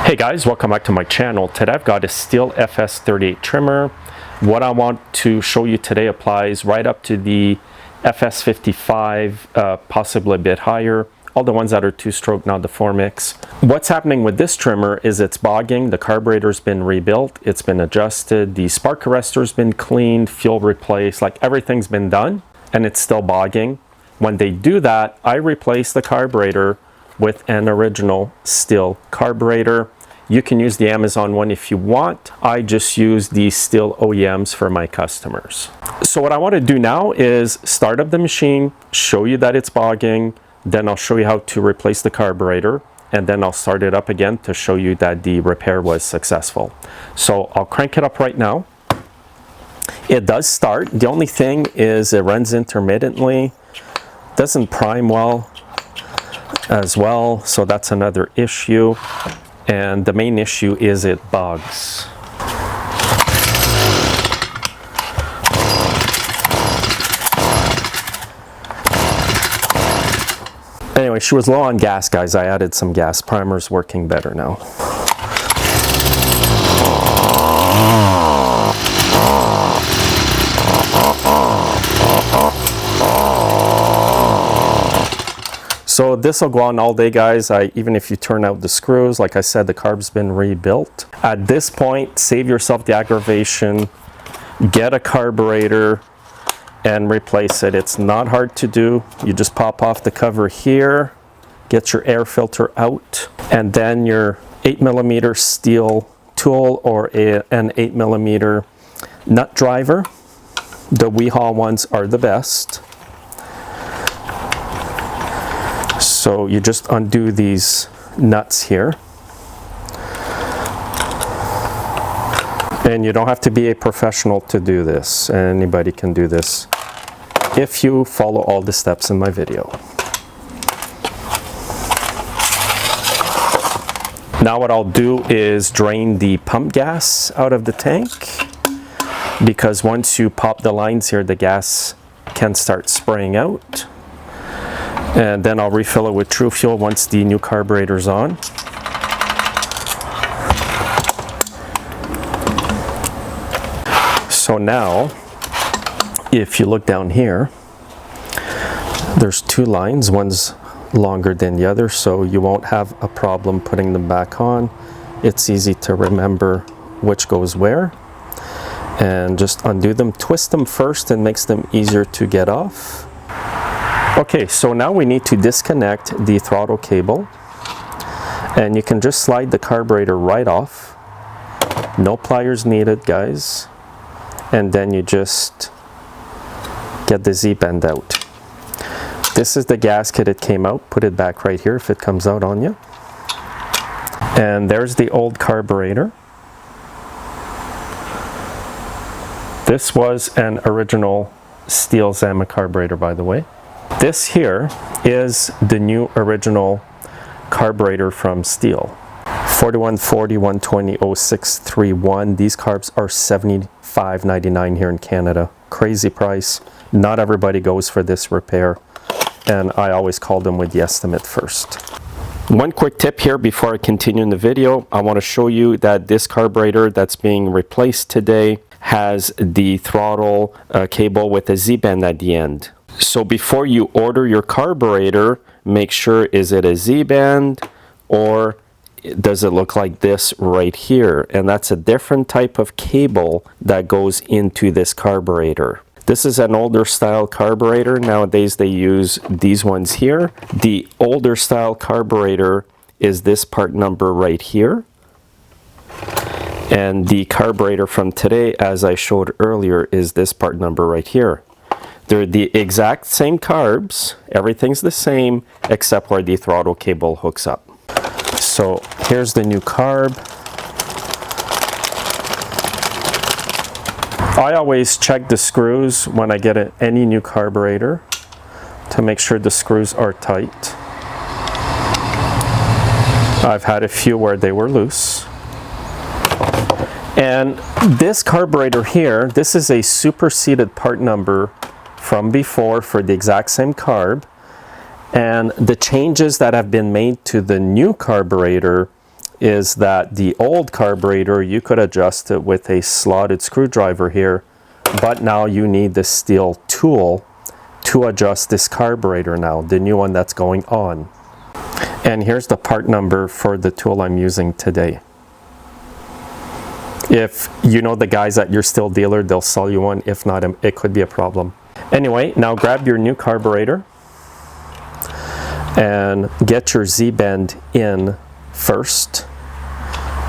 Hey guys, welcome back to my channel. Today I've got a STIHL FS38 trimmer. What I want to show you today applies right up to the FS55, possibly a bit higher. All the ones that are two-stroke, not the 4-mix. What's happening with this trimmer is it's bogging. The carburetor's been rebuilt, it's been adjusted, the spark arrestor's been cleaned, fuel replaced, like everything's been done, and it's still bogging. When they do that, I replace the carburetor with an original STIHL carburetor. You can use the Amazon one if you want. I just use the STIHL OEMs for my customers. So what I want to do now is start up the machine, show you that it's bogging, then I'll show you how to replace the carburetor, and then I'll start it up again to show you that the repair was successful. So I'll crank it up right now. It does start. The only thing is it runs intermittently, doesn't prime well as well, so that's another issue. And the main issue is it bogs. Anyway, she was low on gas, guys. I added some gas. Primer's working better now. So this will go on all day, guys. Even if you turn out the screws, like I said, the carb's been rebuilt. At this point, save yourself the aggravation, get a carburetor and replace it. It's not hard to do. You just pop off the cover here, get your air filter out, and then your 8mm steel tool or an 8mm nut driver. The WeHaul ones are the best. So you just undo these nuts here. And you don't have to be a professional to do this. Anybody can do this if you follow all the steps in my video. Now what I'll do is drain the pump gas out of the tank, because once you pop the lines here, the gas can start spraying out. And then I'll refill it with trufuel once the new carburetor's on. So now, if you look down here, there's two lines. One's longer than the other, so you won't have a problem putting them back on. It's easy to remember which goes where. And just undo them, twist them first, and makes them easier to get off. Okay, so now we need to disconnect the throttle cable, and you can just slide the carburetor right off. No pliers needed, guys. And then you just get the Z-bend out. This is the gasket it came out. Put it back right here if it comes out on you. And there's the old carburetor. This was an original STIHL Zama carburetor, by the way. This here is the new original carburetor from STIHL. 4140 120 0631. These carbs are $75.99 here in Canada. Crazy price. Not everybody goes for this repair, and I always call them with the estimate first. One quick tip here before I continue in the video. I want to show you that this carburetor that's being replaced today has the throttle cable with a Z-bend at the end. So before you order your carburetor, make sure, is it a Z-bend or does it look like this right here? And that's a different type of cable that goes into this carburetor. This is an older style carburetor. Nowadays they use these ones here. The older style carburetor is this part number right here. And the carburetor from today, as I showed earlier, is this part number right here. They're the exact same carbs, everything's the same, except where the throttle cable hooks up. So here's the new carb. I always check the screws when I get any new carburetor to make sure the screws are tight. I've had a few where they were loose. And this carburetor here, this is a superseded part number from before for the exact same carb, and the changes that have been made to the new carburetor is that the old carburetor, you could adjust it with a slotted screwdriver here, but now you need the STIHL tool to adjust this carburetor now, the new one that's going on. And here's the part number for the tool I'm using today. If you know the guys at your STIHL dealer, they'll sell you one. If not, it could be a problem. Anyway, now grab your new carburetor and get your Z-bend in first.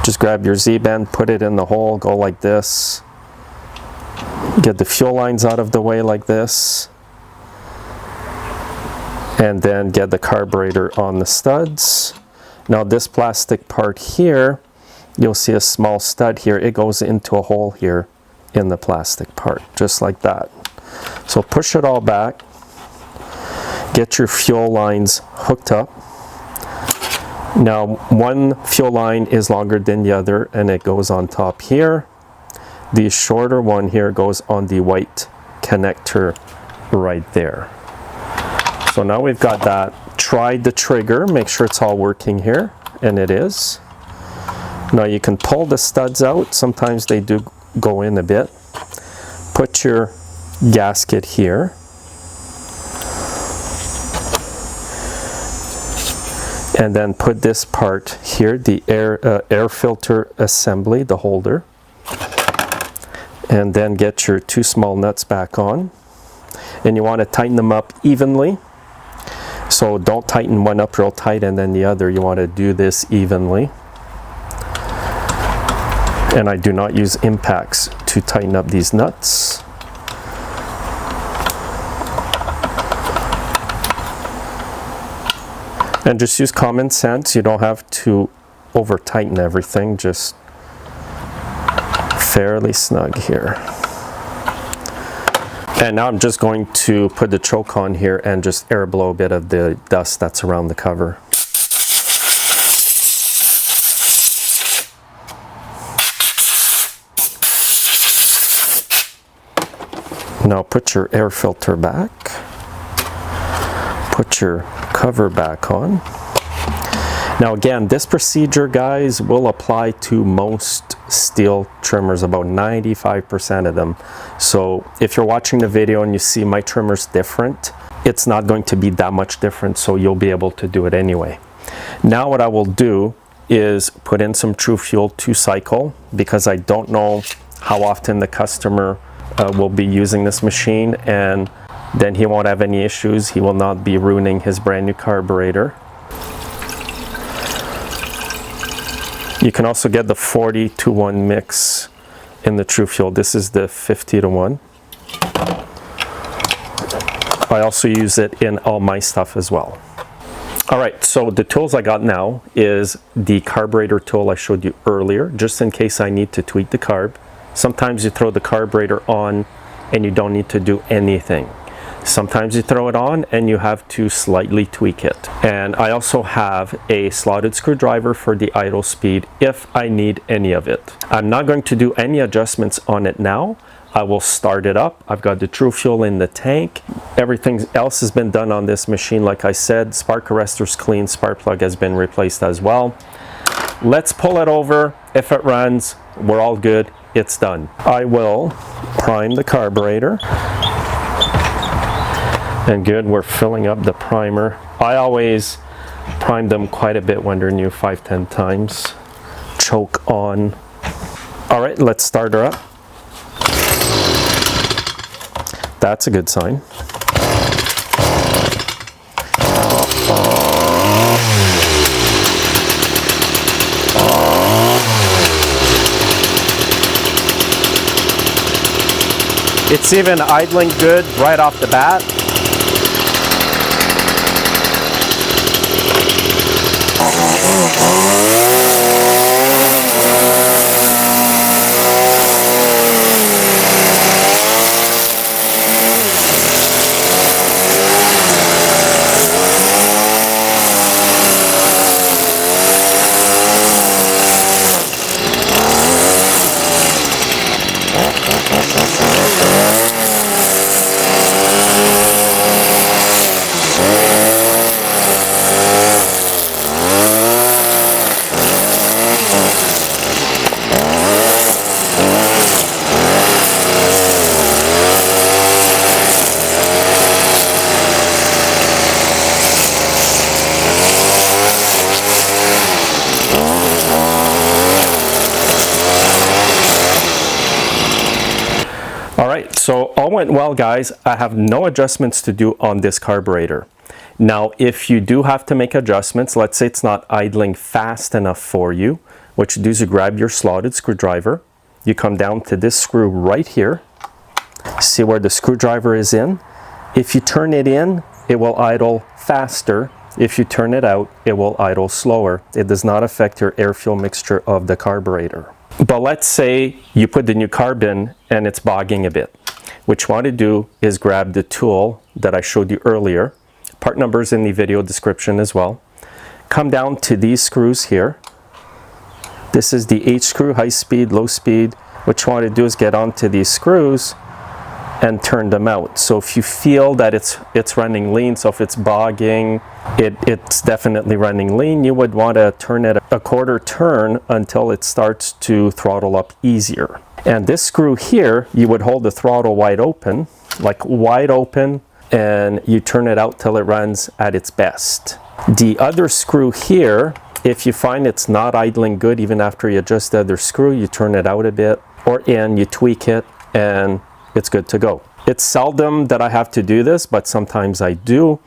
Just grab your Z-bend, put it in the hole, go like this. Get the fuel lines out of the way like this. And then get the carburetor on the studs. Now this plastic part here, you'll see a small stud here. It goes into a hole here in the plastic part, just like that. So push it all back. Get your fuel lines hooked up. Now one fuel line is longer than the other and it goes on top here. The shorter one here goes on the white connector right there. So now we've got that. Try the trigger, make sure it's all working here, and it is. Now you can pull the studs out. Sometimes they do go in a bit. Put your gasket here. And then put this part here, the air filter assembly, the holder. And then get your two small nuts back on. And you want to tighten them up evenly. So don't tighten one up real tight and then the other. You want to do this evenly. And I do not use impacts to tighten up these nuts. And just use common sense. You don't have to over tighten everything, just fairly snug here. And now I'm just going to put the choke on here and just air blow a bit of the dust that's around the cover. Now put your air filter back. Put your cover back on. Now again, this procedure, guys, will apply to most STIHL trimmers, about 95% of them. So if you're watching the video and you see my trimmer's different, it's not going to be that much different, so you'll be able to do it anyway. Now what I will do is put in some trufuel 2-cycle, because I don't know how often the customer will be using this machine, and then he won't have any issues. He will not be ruining his brand new carburetor. You can also get the 40-to-1 mix in the trufuel. This is the 50-to-1. I also use it in all my stuff as well. All right, so the tools I got now is the carburetor tool I showed you earlier, just in case I need to tweak the carb. Sometimes you throw the carburetor on and you don't need to do anything. Sometimes you throw it on and you have to slightly tweak it. And I also have a slotted screwdriver for the idle speed if I need any of it. I'm not going to do any adjustments on it now. I will start it up. I've got the trufuel in the tank. Everything else has been done on this machine. Like I said, spark arrestor's clean, spark plug has been replaced as well. Let's pull it over. If it runs, we're all good. It's done. I will prime the carburetor. And good, we're filling up the primer. I always prime them quite a bit when they're new, 5-10 times. Choke on. All right, let's start her up. That's a good sign. It's even idling good right off the bat. went well, guys. I have no adjustments to do on this carburetor. Now, if you do have to make adjustments, let's say it's not idling fast enough for you, what you do is you grab your slotted screwdriver, you come down to this screw right here, see where the screwdriver is in. If you turn it in, it will idle faster. If you turn it out, it will idle slower. It does not affect your air-fuel mixture of the carburetor. But let's say you put the new carb in and it's bogging a bit. What you want to do is grab the tool that I showed you earlier. Part numbers in the video description as well. Come down to these screws here. This is the H screw, high speed, low speed. What you want to do is get onto these screws and turn them out. So if you feel that it's running lean, so if it's bogging, it's definitely running lean, you would want to turn it a quarter turn until it starts to throttle up easier. And this screw here, you would hold the throttle wide open, like wide open, and you turn it out till it runs at its best. The other screw here, if you find it's not idling good even after you adjust the other screw, you turn it out a bit or in, you tweak it, and it's good to go. It's seldom that I have to do this, but sometimes I do.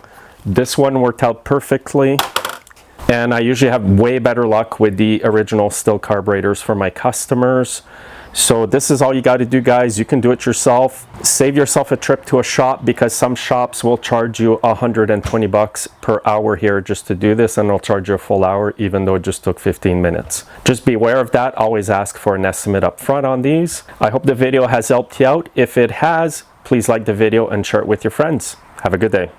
This one worked out perfectly, and I usually have way better luck with the original STIHL carburetors for my customers. So this is all you got to do, guys. You can do it yourself. Save yourself a trip to a shop, because some shops will charge you 120 bucks per hour here just to do this, and they'll charge you a full hour even though it just took 15 minutes. Just be aware of that. Always ask for an estimate up front on these. I hope the video has helped you out. If it has, please like the video and share it with your friends. Have a good day.